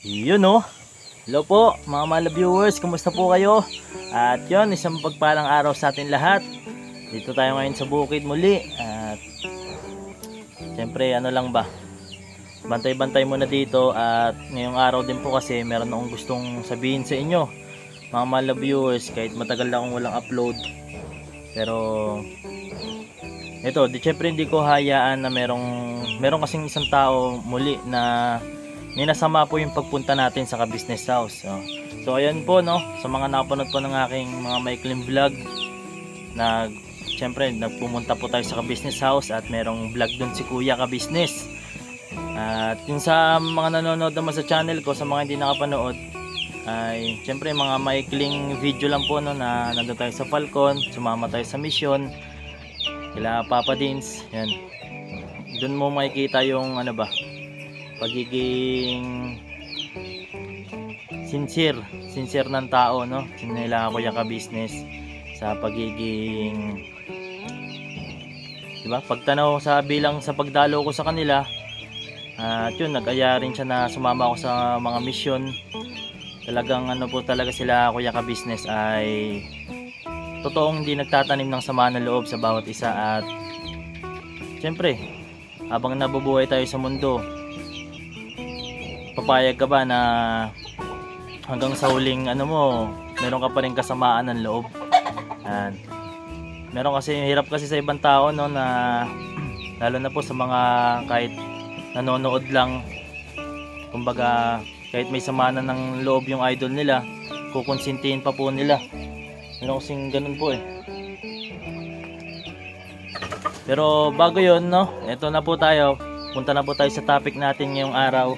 Yun oh. Hello po mga mala viewers, kumusta po kayo? At yun, isang pagpalang araw sa atin lahat. Dito tayo ngayon sa bukid muli. At syempre ano lang ba, bantay-bantay muna dito. At ngayong araw din po kasi meron akong gustong sabihin sa inyo mga mala viewers, kahit matagal na akong walang upload. Pero ito, syempre hindi ko hayaan na merong kasing isang tao muli na ninasama po yung pagpunta natin sa ka-business house. So ayan po no, sa mga nakapanood po ng aking mga maikling vlog, syempre nagpumunta po tayo sa ka-business house at merong vlog dun si Kuya ka-business. At yung sa mga nanonood naman sa channel ko, sa mga hindi nakapanood, ay syempre mga maikling video lang po no, na nandun tayo sa Falcon, sumama tayo sa mission kila Papa Dins. Yan, dun mo makikita yung ano ba, pagiging sincere ng tao no, nila Kuya ka-business, sa pagiging, diba, pagtanaw sa bilang sa pagdalo ko sa kanila. At yun, nag-aya rin siya na sumama ako sa mga mission. Talagang ano po talaga sila Kuya ka-business ay totoong hindi nagtatanim ng sama ng loob sa bawat isa. At syempre habang nabubuhay tayo sa mundo, papayag ka ba na hanggang sa huling ano mo, meron ka pa rin kasamaan ng loob? Yan. Meron kasi, hirap kasi sa ibang tao no, na lalo na po sa mga kahit nanonood lang, kumbaga kahit may samaan ng loob yung idol nila, kukonsintihin pa po nila. Meron kasing ganun po eh. Pero bago yon no, eto na po tayo, punta na po tayo sa topic natin ngayong araw.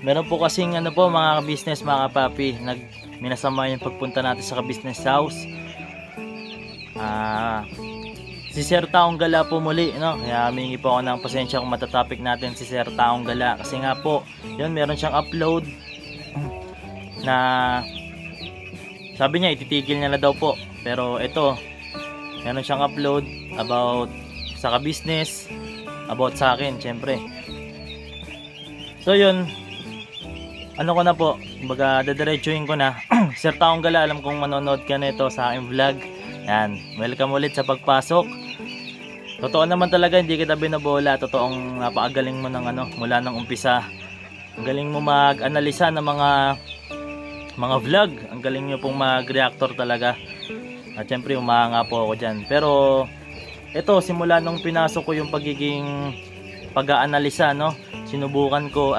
Meron po kasing ano po mga business, mga kapapi, minasama yung pagpunta natin sa business house. Si Sir Taong Gala po muli no, kaya humingi po ako ng pasensya kung matatopic natin si Sir Taong Gala, kasi nga po yun, meron siyang upload na sabi niya ititigil niya na daw po. Pero ito, meron siyang upload about sa ka-business, about sa akin syempre. So yun, ano ko na po, kumbaga dadiretsuhin ko na. Sir Taong Gala, alam kong manonood ka na ito sa aking vlog. Yan, welcome ulit sa pagpasok. Totoo naman talaga, hindi kita binabola. Totoong napakagaling mo ng ano, mula ng umpisa. Ang galing mo mag-analisa ng mga vlog. Ang galing nyo pong mag-reactor talaga. At syempre umahanga po ako dyan. Pero ito, simula nung pinasok ko yung pagiging pag-aanalisa no, sinubukan ko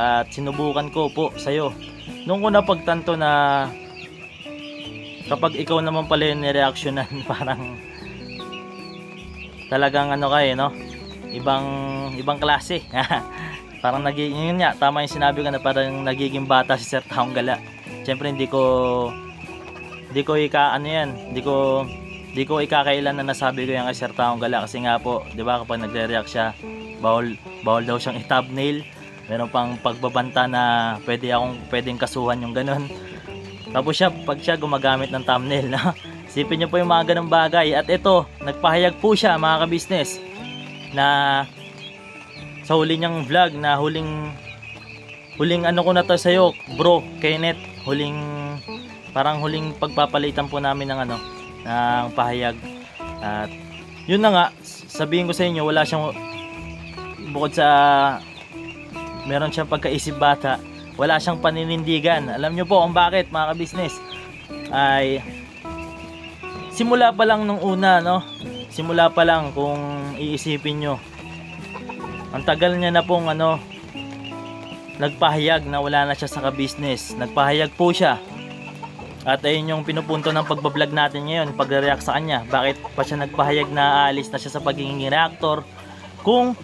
po sa'yo. Nung una pagtanto na kapag ikaw naman pala yung nireaksyonan, parang talagang ano kayo no, ibang klase. Parang nagiging, yun nga, tama yung sinabi ko na parang nagiging bata si Sir Taong Gala. Siyempre hindi ko ikakailan na nasabi ko yan kay Sir Taong Gala, kasi nga po, 'di ba, kapag nagre-react siya, bawal daw siyang i-thumbnail. Meron pang pagbabanta na pwedeng kasuhan yung ganun. Tapos pag siya gumagamit ng thumbnail na isipin niyo po yung mga ganung bagay. At ito, nagpahayag po siya mga ka-business na sa huli niyang vlog, na huling ano ko na to sa'yo bro Kenneth, parang huling pagpapalitan po namin ng ano, ng pahayag. At yun na nga, sabihin ko sa inyo, wala siyang, bukod sa meron siyang pagkaisip bata, wala siyang paninindigan. Alam nyo po kung bakit mga ka-business? Ay simula pa lang nung una no, simula pa lang kung iisipin nyo, ang tagal niya na pong ano, nagpahayag na wala na siya sa ka-business. Nagpahayag po siya. At ayun yung pinupunto ng pagbablog natin ngayon, pagre-react sa kanya. Bakit pa siya nagpahayag na aalis na siya sa pagiging reactor kung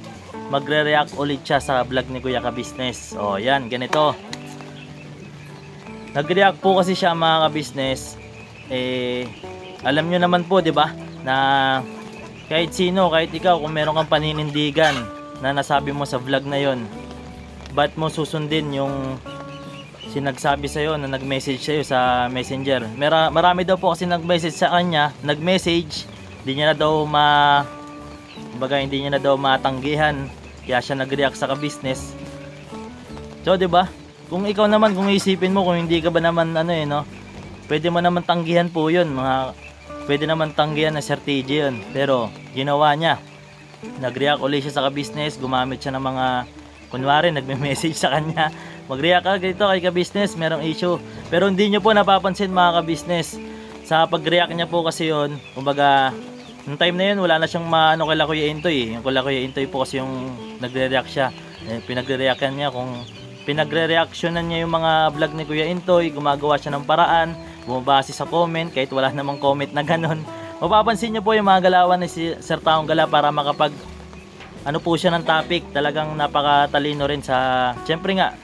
magre-react ulit siya sa vlog ni Kuya ka-business? O yan, ganito. Nag-react po kasi siya mga ka-business. Alam nyo naman po, di ba, na kahit sino, kahit ikaw, kung meron kang paninindigan na nasabi mo sa vlog na yon, ba't mo susundin yung sinagsabi sa'yo, na nag-message sa'yo sa messenger? Marami daw po kasi nag-message sa kanya, hindi niya na daw matanggihan, kaya siya nag-react sa ka-business. So 'di ba, kung ikaw naman, kung isipin mo, kung hindi ka ba naman ano no, pwede mo naman tanggihan po yun, pwede naman tanggihan na Sir TJ yun. Pero ginawa niya, nag-react ulit siya sa ka-business, gumamit siya ng mga, kunwari nagme-message sa kanya, mag-react ka dito kay ka-business, merong issue. Pero hindi nyo po napapansin mga ka-business, sa pag-react niya po kasi yun, kumbaga yung time na yun wala na siyang maano kay Kuya Intoy. Yung kay Kuya Intoy po kasi yung nagre-react siya, pinagre-reactan niya, kung pinagre-reactionan niya yung mga vlog ni Kuya Intoy, gumagawa siya ng paraan, bumabase sa comment kahit wala namang comment na ganon. Mapapansin niyo po yung mga galawan ni si Sir Taong Gala para makapag ano po siya ng topic. Talagang napakatalino rin sa, syempre nga,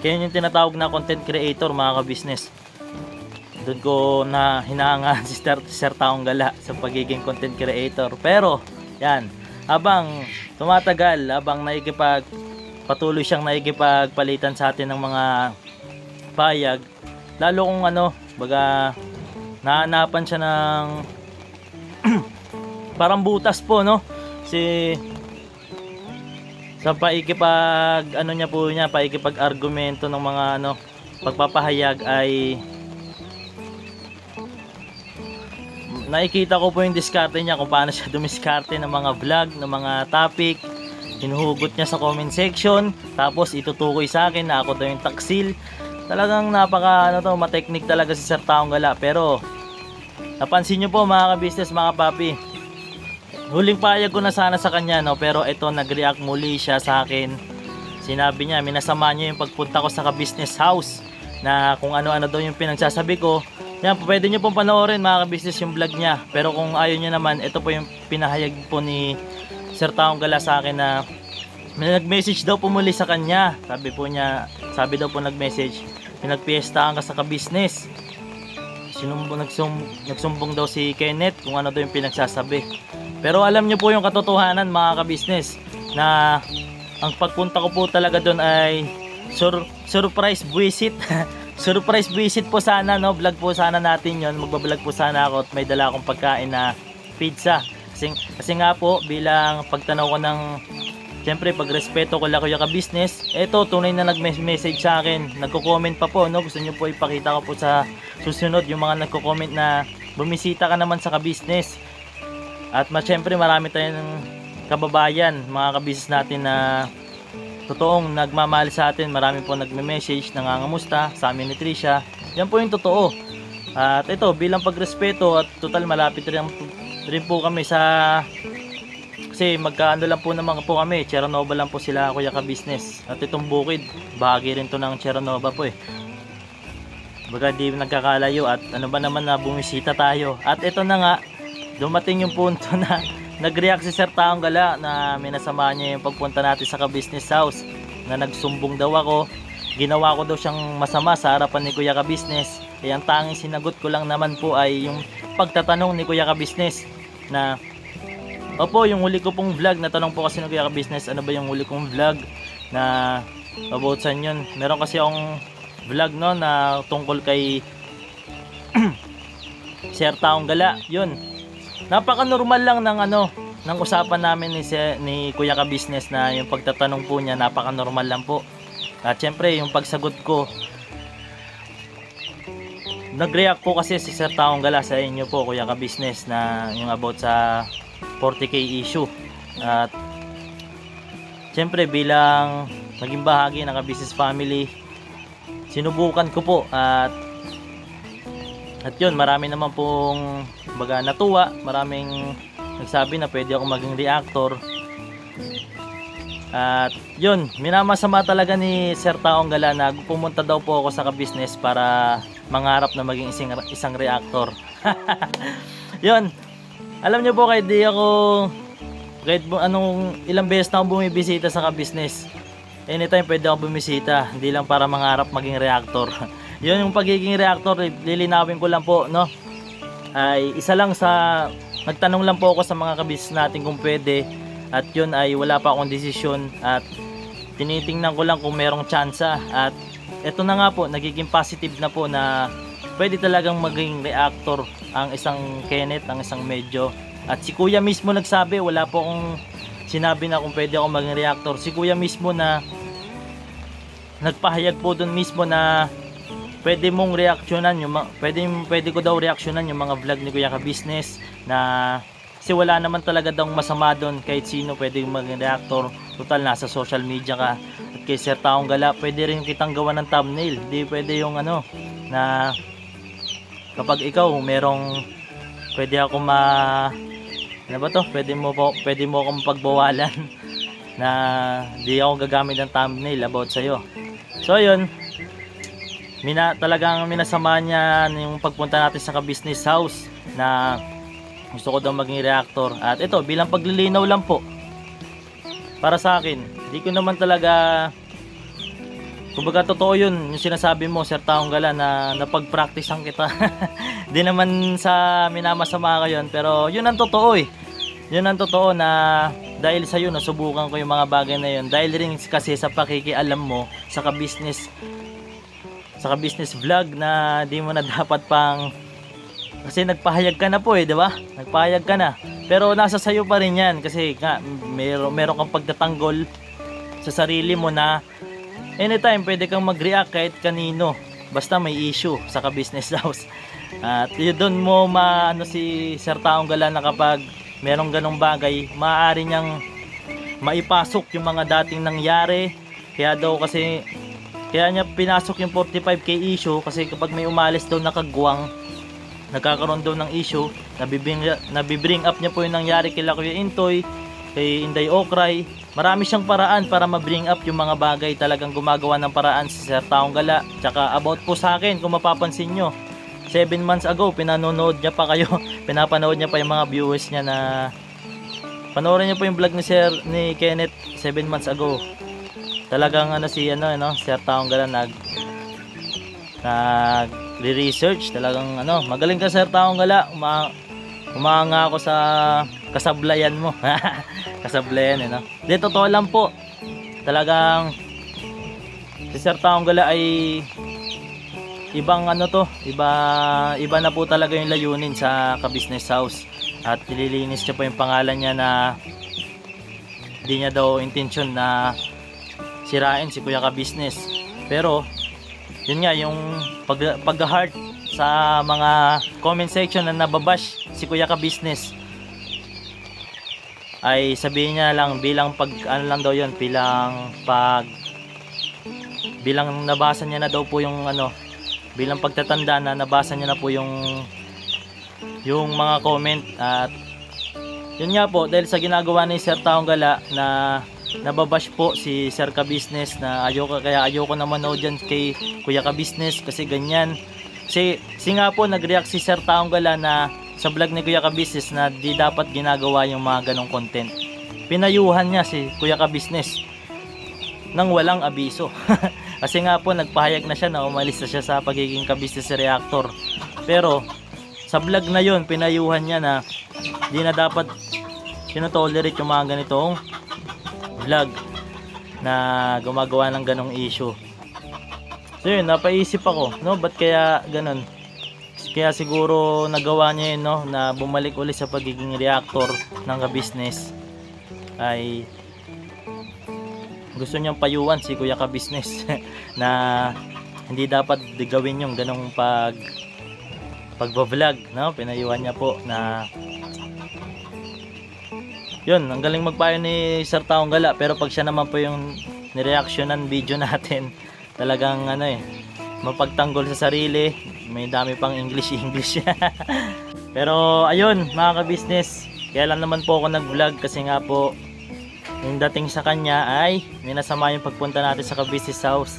kaya yung tinatawag na content creator mga ka-business. Doon ko na hinanga si Sir Taong Gala sa pagiging content creator. Pero yan, habang tumatagal, habang patuloy siyang nakikipagpalitan sa atin ng mga payag, lalo kung ano, baga nahanapan siya ng parang butas po, no? Sa paikipag ano niya po niya, paikipag-argumento ng mga ano, pagpapahayag ay nakikita ko po yung diskarte niya, kung paano siya dumiskarte ng mga vlog, ng mga topic. Hinuhugot niya sa comment section, tapos itutukoy sa akin na ako daw yung taksil. Talagang mateknik talaga si Sir Taong Gala. Pero napansin niyo po mga ka-business, mga papi, huling payag ko na sana sa kanya, no? Pero ito, nag-react muli siya sa akin. Sinabi niya, minasama niya yung pagpunta ko sa ka-business house, na kung ano-ano daw yung pinagsasabi ko. Yan, pwede niyo pong panoorin mga ka-business yung vlog niya. Pero kung ayaw niyo naman, ito po yung pinahayag po ni Sir Taong Gala sa akin, na may nag-message daw po muli sa kanya. Sabi daw po nag-message, pinagpiestahan ka sa ka-business. Nagsumbong daw si Kenneth kung ano daw yung pinagsasabi. Pero alam niyo po yung katotohanan mga ka-business, na ang pagpunta ko po talaga doon ay surprise visit. Surprise visit po sana, no? Vlog po sana natin yon. Magbablog po sana ako at may dala akong pagkain na pizza. Kasi nga po, bilang pagtanaw ko ng, siyempre pagrespeto ko lang Kuya ka-business, eto tunay na nag-message sa akin, nagko-comment pa po, no? Gusto niyo po ipakita ko po sa susunod yung mga nagko-comment na bumisita ka naman sa ka-business. At siyempre marami tayong kababayan, mga ka-business natin na totoong nagmamahal sa atin. Marami po nagme-message, nangangamusta sa amin ni Trisha. Yan po yung totoo. At ito, bilang pagrespeto, at total malapit rin po kami sa, kasi magkaano lang po naman po kami, Cheranova lang po sila Kuya ka-business. At itong bukid, bahagi rin to ng Cheranova po eh. Baga di nagkakalayo, at ano ba naman na bumisita tayo. At ito na nga, dumating yung punto na nag-react si Sir Taong Gala na minasama niya yung pagpunta natin sa ka-business house, na nagsumbong daw ako, ginawa ko daw siyang masama sa harapan ni Kuya ka-business. Kaya ang tanging sinagot ko lang naman po ay yung pagtatanong ni Kuya ka-business na, opo, yung huli ko pong vlog, natanong po kasi ni Kuya ka-business, ano ba yung huli kong vlog na about sa yun. Meron kasi akong vlog, no, na tungkol kay Sir Taong Gala. Yun, napaka-normal lang ng usapan namin ni Kuya ka-business, na yung pagtatanong po niya, napaka-normal lang po. At syempre yung pagsagot ko, nag-react po kasi si Sir Taong Gala sa inyo po Kuya ka-business, na yung about sa 40k issue. At syempre bilang naging bahagi ng ka-business family, sinubukan ko po, at yun, marami naman pong baga natuwa, maraming nagsabi na pwede ako maging reactor. At yun, minamasama talaga ni Sir Taong Gala na pumunta daw po ako sa ka-business para mangarap na maging isang reactor. Yun, alam niyo po, kahit ilang beses na ako bumibisita sa ka-business, anytime pwede ako bumisita, hindi lang para mangarap maging reactor. Yun yung pagiging reactor, lilinawin ko lang po, no? Ay isa lang sa, nagtanong lang po ako sa mga ka-business natin kung pwede, at yun ay wala pa akong desisyon, at tinitingnan ko lang kung merong tsansa. At eto na nga po, nagiging positive na po na pwede talagang maging reactor ang isang Kenneth, ang isang Medyo. At si Kuya mismo nagsabi, wala po akong sinabi na kung pwede ako maging reactor. Si Kuya mismo na nagpahayag po doon mismo na pwede mong reaksyonan pwede ko daw reaksyonan yung mga vlog ni Kuya Ka Business, na kasi wala naman talaga daw masama doon, kahit sino pwede maging reactor, total nasa social media ka. At kay Sir Taong Gala, pwede rin kitang gawa ng thumbnail, hindi pwede yung na kapag ikaw pwede ako pwede mo akong pagbawalan na di ako gagamit ng thumbnail about sa'yo. So yun, talagang minasama niya yung pagpunta natin sa Ka-Business House, na gusto ko daw maging reactor. At ito, bilang paglilinaw lang po para sa akin, di ko naman talaga, kumbaga totoo yun yung sinasabi mo, Sir Taong Gala, na napag-practicean kita. Di naman sa minamasama ko yun, pero yun ang totoo yun ang totoo, na dahil sa yun nasubukan ko yung mga bagay na yun, dahil rin kasi sa pakikialam mo sa ka-business vlog, na di mo na dapat pang, kasi nagpahayag ka na po di ba? Nagpahayag ka na, pero nasa sayo pa rin yan, kasi nga meron kang pagtatanggol sa sarili mo na anytime pwede kang mag-react kahit kanino basta may issue sa Ka-Business House. At yun doon mo si Sir Taong Gala, na kapag merong ganong bagay, maaari niyang maipasok yung mga dating nangyari. Kaya niya pinasok yung 45k issue, kasi kapag may umalis daw na kagwang, nagkakaroon daw ng issue, nabibring up niya po yung nangyari kila Kuya Intoy, kay Inday Okray. Marami siyang paraan para ma-bring up yung mga bagay, talagang gumagawa ng paraan si Sir Taong Gala. Tsaka about po sa akin, kung mapapansin nyo, 7 months ago pinanonood niya pa kayo, pinapanood niya pa yung mga viewers niya, na panoorin niyo po yung vlog ni Kenneth 7 months ago. Talagang Sir Taong Gala nag-research, talagang magaling ka Sir Taong Gala. Umanga ako sa kasablayan mo. Kasablayan Di, totoo lang po, talagang si Sir Taong Gala ay ibang iba na po talaga yung layunin sa Ka-Business House. At nililinis niya po yung pangalan niya, na hindi niya daw intention na sirain si Kuya Ka Business. Pero yun nga, yung pag-heart sa mga comment section na nababash si Kuya Ka Business, ay sabihin niya lang bilang bilang nabasa niya na daw po yung bilang pagtatanda na nabasa niya na po yung mga comment. At yun nga po, dahil sa ginagawa ni Sir Taong Gala, na nababash po si Sir Ka Business, na ayoko na manood dyan kay Kuya Ka Business, kasi ganyan. Kasi nga po nag-react si Sir Taong Gala na sa vlog ni Kuya Ka Business, na di dapat ginagawa yung mga ganong content. Pinayuhan niya si Kuya Ka Business nang walang abiso. Kasi nga po nagpahayag na siya na umalis na siya sa pagiging Ka-Business reactor. Pero sa vlog na yun, pinayuhan niya na di na dapat tinotolerate yung mga ganitong vlog na gumagawa ng ganong issue. So yun, napaisip ako, ba't kaya ganon? Kaya siguro nagawa niya yun, na bumalik ulit sa pagiging reactor ng Ka-Business, ay gusto niyang payuan si Kuya Ka Business na hindi dapat gawin yung ganong pagbo-vlog, pinayuhan niya po na yun. Ang galing magpayo ni Sir Taong Gala, pero pag siya naman po yung nireaksyonan video natin, talagang mapagtanggol sa sarili, may dami pang English. Pero ayun mga Ka-Business, kaya lang naman po ako nag-vlog, kasi nga po yung dating sa kanya ay minasama yung pagpunta natin sa Ka-Business House.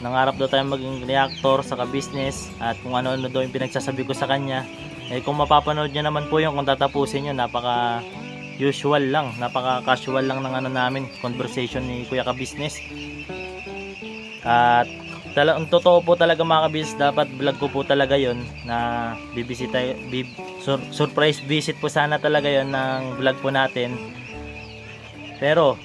Nangarap daw tayo maging reactor sa Ka-Business, at kung ano daw yung pinagsasabi ko sa kanya. Kung mapapanood nyo naman po yung, kung tatapusin nyo, napaka usual lang, napaka casual lang ng namin, conversation ni Kuya Ka Business. At ang totoo po talaga mga Ka-Business, dapat vlog ko po talaga yon, na surprise visit po sana talaga yon ng vlog po natin. Pero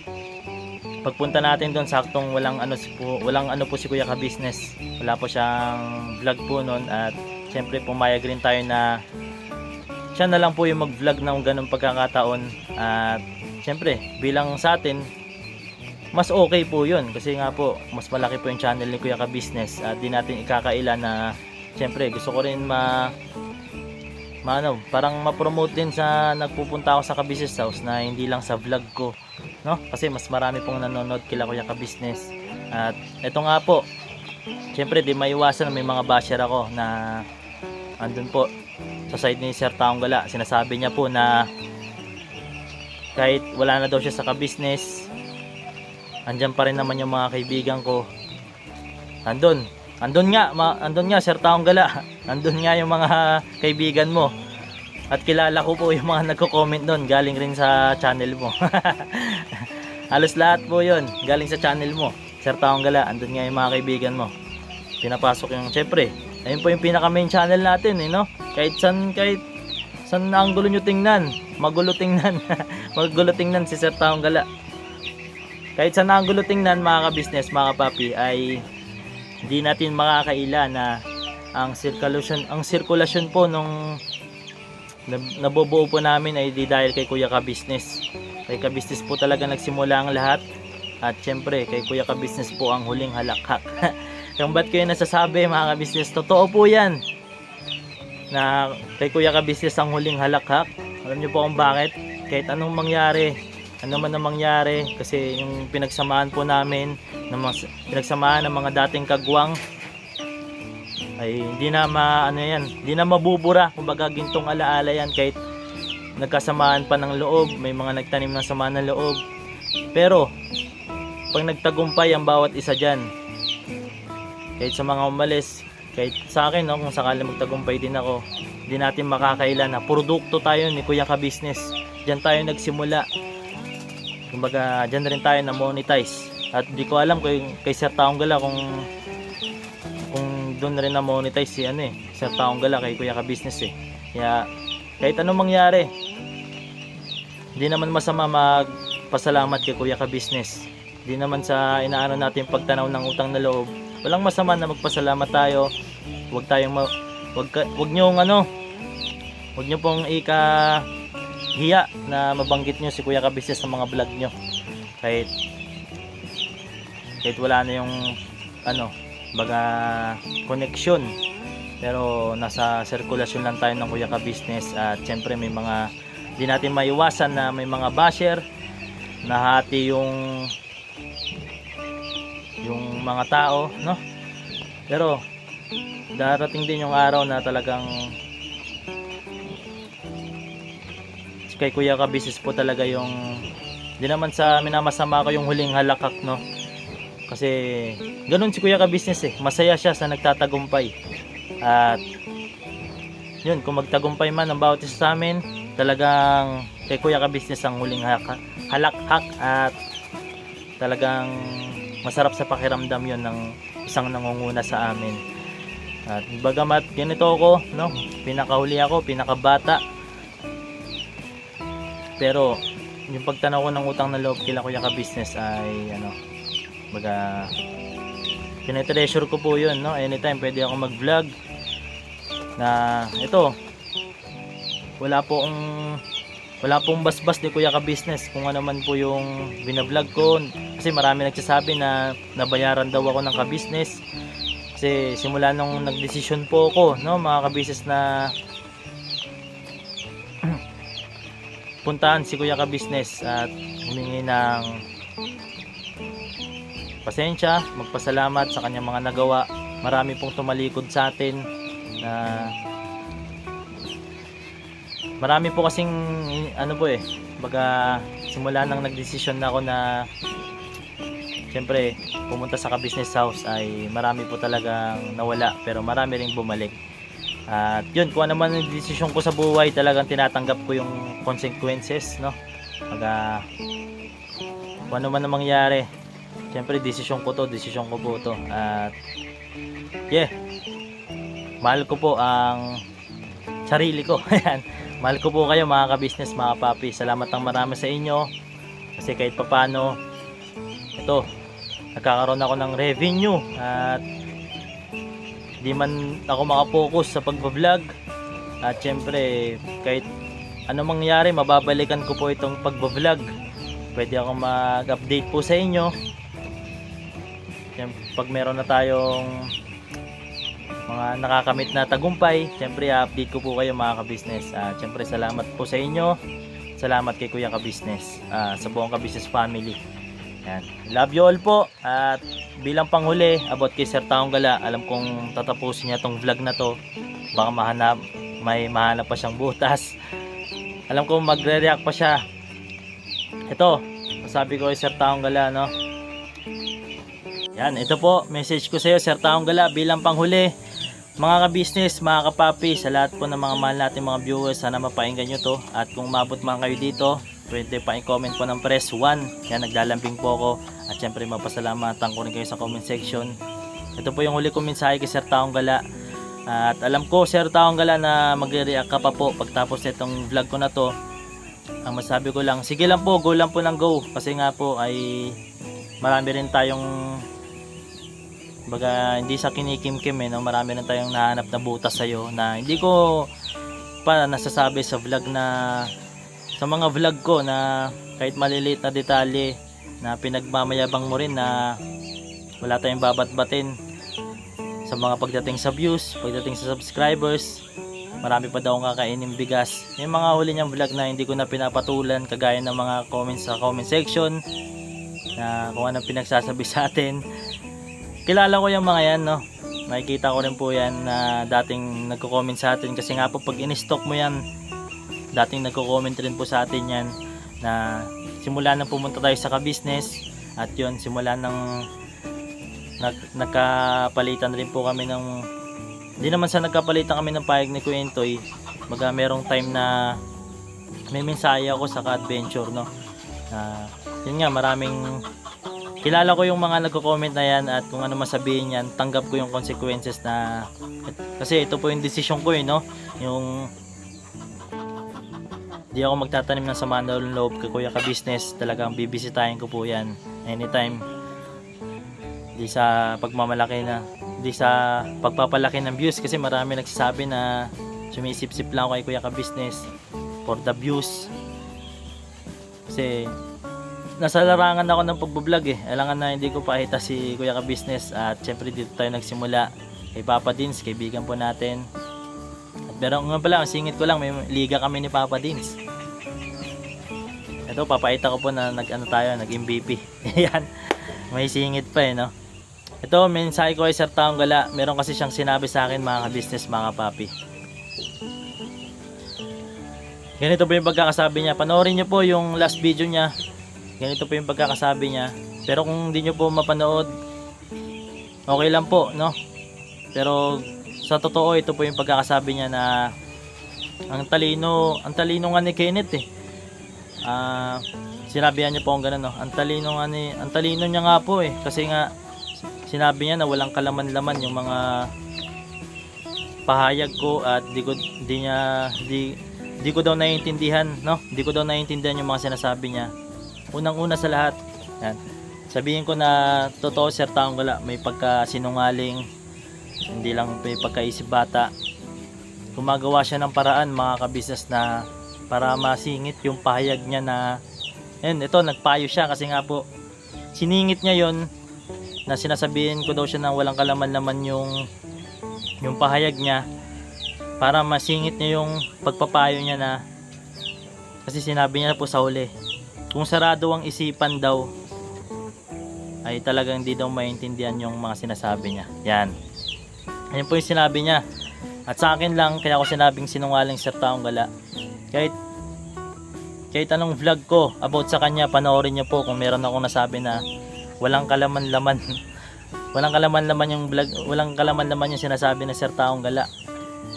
pagpunta natin doon, saktong walang ano po si Kuya Ka Business, wala po siyang vlog po noon. At syempre pumayag rin tayo na siya na lang po yung mag vlog ng ganong pagkakataon. At syempre bilang sa atin, mas okay po yun. Kasi nga po, mas malaki po yung channel ni Kuya Ka Business. At di natin ikakaila na, syempre, gusto ko rin parang ma-promote din sa nagpupunta ako sa Ka Business House na hindi lang sa vlog ko, no? Kasi mas marami pong nanonood kila Kuya Ka Business. At ito nga po, syempre, di maiwasan na may mga basher ako na andun po sa side ni Sir Taong Gala. Sinasabi niya po na kahit wala na daw siya sa Ka Business, andyan pa rin naman yung mga kaibigan ko. Andun nga Sir Taong Gala. Andun nga yung mga kaibigan mo. At kilala ko po yung mga nagko-comment doon, galing rin sa channel mo. Halos lahat po yun galing sa channel mo, Sir Taong Gala. Andun nga yung mga kaibigan mo. Pinapasok yung, syempre, ayun po yung pinaka main channel natin, no? Kahit saan angulo nyo tingnan, magulo tingnan. Magulo tingnan si Sir Taong Gala. Kahit saan angulo tingnan, mga ka-business, mga kapapi, ay hindi natin makakaila na ang sirkulasyon po nung nabubuo po namin ay di dahil kay Kuya Ka Business. Kay Ka Business po talaga nagsimula ang lahat. At syempre, kay Kuya Ka Business po ang huling halakhak. Kung ba't ko yung nasasabi, mga ka-business, totoo po yan na kay Kuya Ka Business ang huling halakhak. Alam niyo po kung bakit? Kahit anong mangyari, ano man ang mangyari, kasi yung pinagsamaan po namin, pinagsamaan ng mga dating kagwang, ay hindi na hindi na mabubura. Kumbaga gintong alaala yan, kahit nagkasamaan pa ng loob, may mga nagtanim ng sama ng loob. Pero pag nagtagumpay ang bawat isa dyan, kahit sa mga umalis, kahit sa akin, no, kung sakali magtagumpay din ako, hindi natin makakaila na produkto tayo ni Kuya Ka Business. Diyan tayo nagsimula. Kumbaga, diyan rin tayo na monetize. At di ko alam kay Sir Taong Gala kung doon rin na monetize si Sir Taong Gala kay Kuya Ka Business eh. Kaya kahit anong mangyari, hindi naman masama magpasalamat kay Kuya Ka Business. Hindi naman sa inaano natin pagtanaw ng utang na loob. Walang masama na magpasalamat tayo. Huwag niyo pong hiya na mabanggit niyo si Kuya Ka Business sa mga vlog niyo. Kahit wala na yung connection. Pero nasa sirkulasyon lang tayo ng Kuya Ka Business. At syempre may mga di natin maiwasan na may mga basher na hati yung mga tao, no? Pero darating din yung araw na talagang kay Kuya Ka Business po talaga yung, di naman sa minamasama ko yung huling halakhak, no? Kasi ganun si Kuya Ka Business eh, masaya siya sa nagtatagumpay. At yun, kung magtagumpay man ang bawat isa sa amin, talagang kay Kuya Ka Business ang huling halakhak. At talagang masarap sa pakiramdam yun ng isang nangunguna sa amin. At bagamat ganito ako, no? Pinakahuli ako, pinakabata. Pero yung pagtanaw ko ng utang na loob kila Kuya Ka Business ay tinetreasure ko po yun, no? Anytime pwede ako mag-vlog na ito. Wala pong basbas ni Kuya Ka Business kung ano man po yung binablog ko. Kasi marami nagsasabi na nabayaran daw ako ng Ka Business. Kasi simula nung nagdesisyon po ako, no, mga Ka Business, na puntahan si Kuya Ka Business at humingi ng pasensya, magpasalamat sa kanyang mga nagawa. Marami pong tumalikod sa atin na marami po kasing baga simula nang nagdesisyon na ako na siyempre pumunta sa Ka Business House, ay marami po talagang nawala, pero marami ring bumalik. At yun, kung ano man yung desisyon ko sa buhay, talagang tinatanggap ko yung consequences, no? Baga kung ano man ang mangyari, siyempre desisyon ko po to. At mahal ko po ang sarili ko. Ayan, mahal ko po kayo, mga Ka Business, mga papi. Salamat ng marami sa inyo, kasi kahit papano ito, nagkakaroon ako ng revenue. At di man ako makapokus sa pagbablog. At syempre kahit ano mangyari, mababalikan ko po itong pagbablog. Pwede ako mag-update po sa inyo pag meron na tayong mga nakakamit na tagumpay, syempre update ko po kayo mga ka-business. Syempre salamat po sa inyo. Salamat kay Kuya Ka-Business, sa buong Ka-Business family. Yan. Love you all po. At bilang panghuli about kay Sir Taong Gala, alam kong tatapusin niya tong vlog na to. Baka may mahanap pa siyang butas. Alam kong magre-react pa siya. Ito, sabi ko kay Sir Taong Gala, no? Yan, ito po, message ko sa iyo Sir Taong Gala bilang panghuli. Mga ka-business, mga kapapi, sa lahat po ng mga mahal natin mga viewers, sana mapainggan nyo to. At kung mabot man kayo dito, pwede pa i-comment po ng press 1. Yan, naglalambing po ako. At syempre mapasalamatan ko rin kayo sa comment section. Ito po yung huli kong mensahe kay Sir Taong Gala. At alam ko Sir Taong Gala na magre-react ka pa po pagtapos nitong vlog ko na to. Ang masabi ko lang, sige lang po, go lang po ng go. Kasi nga po ay marami rin tayong baga hindi sa kinikimkim no? Marami rin tayong nahanap na butas sa'yo na hindi ko pa nasasabi sa vlog na sa mga vlog ko na kahit maliliit na detalye na pinagmamayabang mo rin na wala tayong babat-batin sa mga pagdating sa views, pagdating sa subscribers. Marami pa daw kakainin bigas. Yung mga huli niyang vlog na hindi ko na pinapatulan kagaya ng mga comments sa comment section na kung anong pinagsasabi sa atin. Kilala ko yung mga yan, no? Nakikita ko rin po yan na dating nagko-comment sa atin kasi nga po pag in-stock mo yan, dating nagko-comment rin po sa atin yan na simula nang pumunta tayo sa ka-business at yun, simula nang nagkapalitan rin po kami ng, hindi naman sa nagkapalitan kami ng payag ni Kuya Intoy, baga merong time na may mensahe ako sa ka-adventure, no? Yun nga, maraming kilala ko yung mga nagko-comment na yan at kung ano masabihin yan, tanggap ko yung consequences na kasi ito po yung decision ko no? Yung di ako magtatanim ng sama ng loob kay Kuya Ka-Business, talagang bibisitahin ko po yan anytime. Di sa pagmamalaki na, di sa pagpapalaki ng views kasi marami nagsasabi na sumisip-sip lang ako kay Kuya Ka-Business for the views. Kasi nasa larangan ako ng pagbablog alangan na hindi ko pakita si Kuya Ka-Business at syempre dito tayo nagsimula kay Papa Dins, kaibigan po natin. At meron nga pala, singit ko lang, may liga kami ni Papa Dins. Ito, papakita ko po na nag-MVP. Yan, may singit pa no. Ito, mensahe ko kay Sir Taong Gala. Meron kasi siyang sinabi sa akin mga ka-business, mga papi. Ganito po yung pagkakasabi niya. Panoorin niyo po yung last video niya. Ganito po yung pagkakasabi niya. Pero kung hindi nyo po mapanood, okay lang po, no? Pero sa totoo, ito po yung pagkakasabi niya na ang talino nga ni Kenneth sinabihan niya po ang ganun, no? Ang talino niya nga po kasi nga sinabi niya na walang kalaman-laman yung mga pahayag ko at di ko daw naiintindihan, no? Di ko daw naiintindihan yung mga sinasabi niya. Unang-una sa lahat, yan, sabihin ko na totoo Sir Taong Gala, may pagkasinungaling, hindi lang may pagkaisip bata. Gumagawa siya ng paraan mga ka-business na para masingit yung pahayag niya na ito nagpayo siya kasi nga po siningit niya yon na sinasabihin ko daw siya na walang kalaman-laman yung pahayag niya para masingit niya yung pagpapayo niya na kasi sinabi niya po sa huli kung sarado ang isipan daw ay talagang hindi daw maintindihan yung mga sinasabi niya. Yan. Ayun po yung sinabi niya. At sa akin lang, kaya ako sinabing sinungaling Sir Taong Gala. Kahit anong vlog ko about sa kanya, panoorin niyo po kung meron akong nasabi na walang kalaman-laman. Walang kalaman-laman yung vlog, walang kalaman-laman yung sinasabi ng Sir Taong Gala.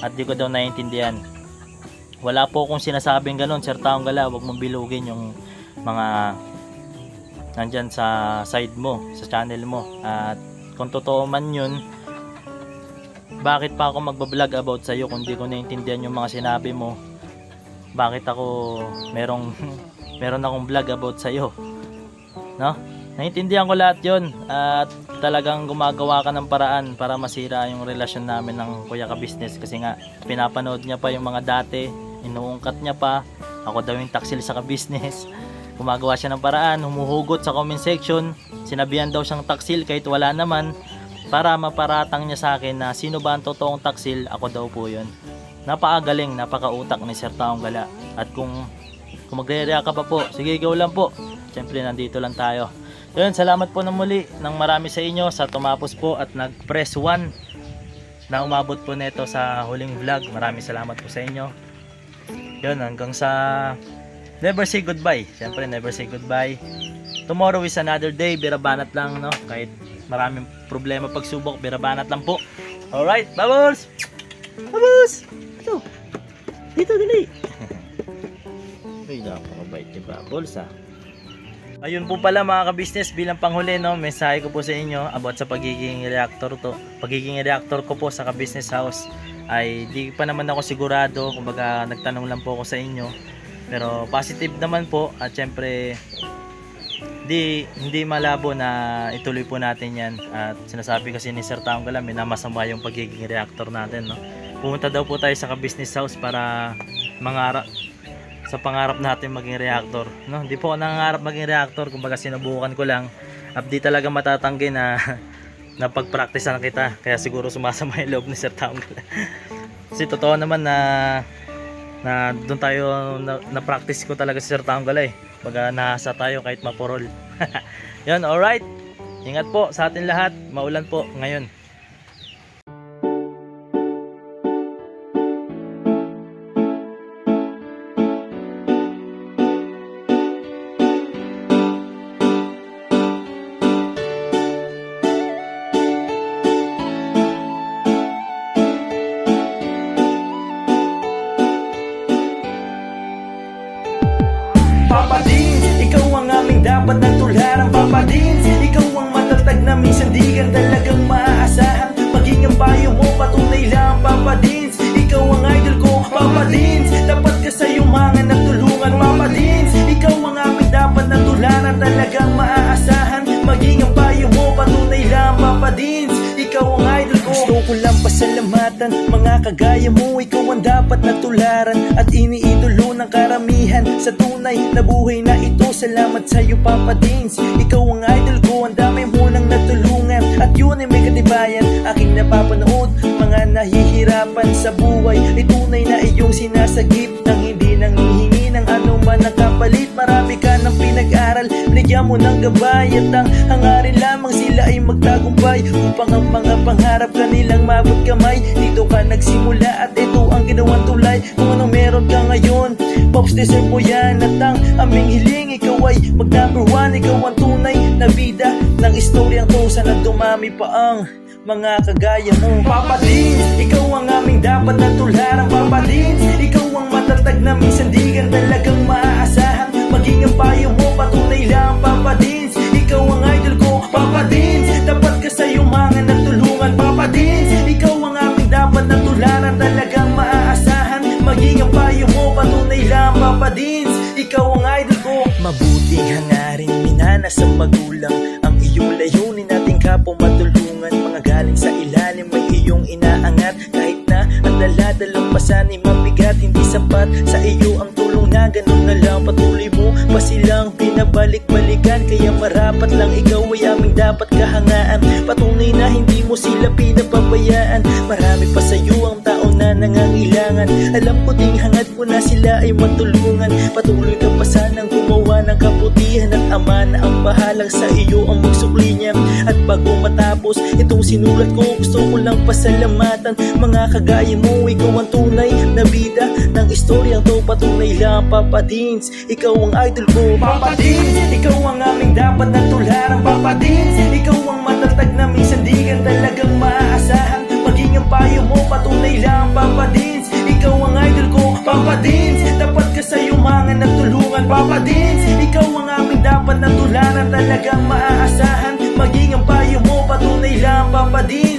At di ko daw naiintindihan. Wala po akong sinasabing ganun, Sir Taong Gala. Huwag mong bilugin yung mga nandyan sa side mo, sa channel mo. At kung totoo man yun, bakit pa ako magbablog about sa'yo kung di ko naiintindihan yung mga sinabi mo? Bakit ako meron akong vlog about sa'yo? No? Naiintindihan ko lahat yun at talagang gumagawa ka ng paraan para masira yung relasyon namin ng Kuya Ka-Business kasi nga pinapanood niya pa yung mga dati, inuungkat niya pa ako daw yung taksil sa Ka-Business. gumagawa siya ng paraan, humuhugot sa comment section, sinabihan daw siyang taksil kahit wala naman, para maparatang niya sa akin na sino ba ang totoong taksil, ako daw po yun. Napakagaling, napakautak ni Sir Taong Gala. At kung magre-react ka pa po, sige ikaw lang po. Siyempre nandito lang tayo. Yun, salamat po ng muli ng marami sa inyo sa tumapos po at nag-press 1 na umabot po nito sa huling vlog. Maraming salamat po sa inyo. Yun, hanggang sa never say goodbye. Siyempre never say goodbye. Tomorrow is another day. Birabanat lang, no? Kahit maraming problema pagsubok, birabanat lang po. Alright, Bubbles! Bubbles! Ito! Dito, dali! Uy, napakabait ni Bubbles, ha? Ayun po pala mga ka-business, bilang panghuli, no, mensahe ko po sa inyo about sa pagiging reactor ko po sa ka-business house ay di pa naman ako sigurado, kumbaga nagtanong lang po ako sa inyo, pero positive naman po at syempre hindi malabo na ituloy po natin yan. At sinasabi kasi ni Sir Taong Gala, minamasama yung pagiging reactor natin, no? Pumunta daw po tayo sa ka-business house para sa pangarap natin maging reactor, no? Hindi po ako nangangarap maging reactor, kumbaga sinubukan ko lang. Di talaga matatanggi na pag-practicean kita, kaya siguro sumasama yung loob ni Sir Taong Gala. Kasi totoo naman na doon tayo na-practice ko talaga si Sir Taong Gala, kumbaga nahasa tayo kahit mapurol. Yun, alright, ingat po sa atin lahat, maulan po ngayon. Papa Dins, ikaw ang aming dapat na tularan. Papa Dins, ikaw ang matatag na minsan di ka talagang maaasahan. Maging ang payo mo, patunay lang. Papa Dins, ikaw ang idol ko. Papa Dins, dapat ka sa yumangan at tulungan. Papa Dins, ikaw ang aming dapat na tularan. Talagang maaasahan. Maging ang payo mo, patunay lang. Papa Dins, ikaw ang idol ko. Gusto ko lang pasalamatan mga kagaya mo. Ikaw ang dapat na tularan at iniidolo ng karamihan sa tunay na buhay na ito. Salamat sa iyo Papa Dins, ikaw ang idol ko. Ang dami mo nang natulungan at yun ay may katibayan. Aking napapanood mga nahihirapan sa buhay, ay tunay na iyong sinasagip nang hindi nang hihingi ng anuman ang kapalit. Marami ka ng pinag-aral, binigyan mo ng gabay at ang hangarin lamang sila ay magtagumpay upang ang mga pangarap kanilang mabot kamay. Dito ka nagsimula at ito ang ginawang tulay. Kung anong meron ka ngayon, Pops, deserve mo yan. At ang aming hiling, ikaw ay mag number 1. Ikaw ang tunay na bida ng istoryang to. Sana dumami pa ang mga kagaya mo. Papa Dins, ikaw ang aming dapat na tularan. Papa Dins, ikaw ang matatag na minsan di ka talagang maaasahan. Maging ang payo mo, patunay lang. Papa Dins, ikaw ang idol ko. Papa Dins, dapat ka sa yumangan at tulungan. Papa Dins, ikaw ang aming dapat na tularan. Talagang maaasahan. Maging ang payo mo, patunay lang. Papa Dins, ikaw ang idol ko. Mabuting hangarin, minana sa magulang. Ang iyong layunin nating kapwa matulungan. Mga galing sa ilalim may iyong inaangat. Kahit na ang daladalang pasanay mabigat, hindi sapat sa iyo ang tulong na ganun na lang. Patuloy mo pa silang pinabalik-balikan, kaya marapat lang ikaw ay aming dapat kahangaan. Patunay na hindi mo sila pinapabayaan. Marami pa sa iyo ang tao na nangangailangan. Alam ko ding hangad mo na sila ay matulungan. Patuloy ka pa sanang gumawa ng kabutihan at ama na ang bahalang sa iyo ang magsukli niya. At bago matapos itong sinulat ko, gusto ko lang pasalamatan mga kagaya mo. Ikaw ang tunay na bida ng istoryang to. Patunay lang Papa Dins, ikaw ang idol ko. Papa Dins, ikaw ang aming dapat na tularan. Papa Dins, ikaw ang matatag na minsan di ka talagang maaasahan. Maging ang payo mo, patunay lang. Papa Dins, ikaw ang idol ko. Papa Dins, dapat ka sa yumangan at tulungan. Papa Dins, ikaw ang aming dapat na tularan. Talagang maaasahan. Maging ang payo mo, patunay lang. Papa Dins,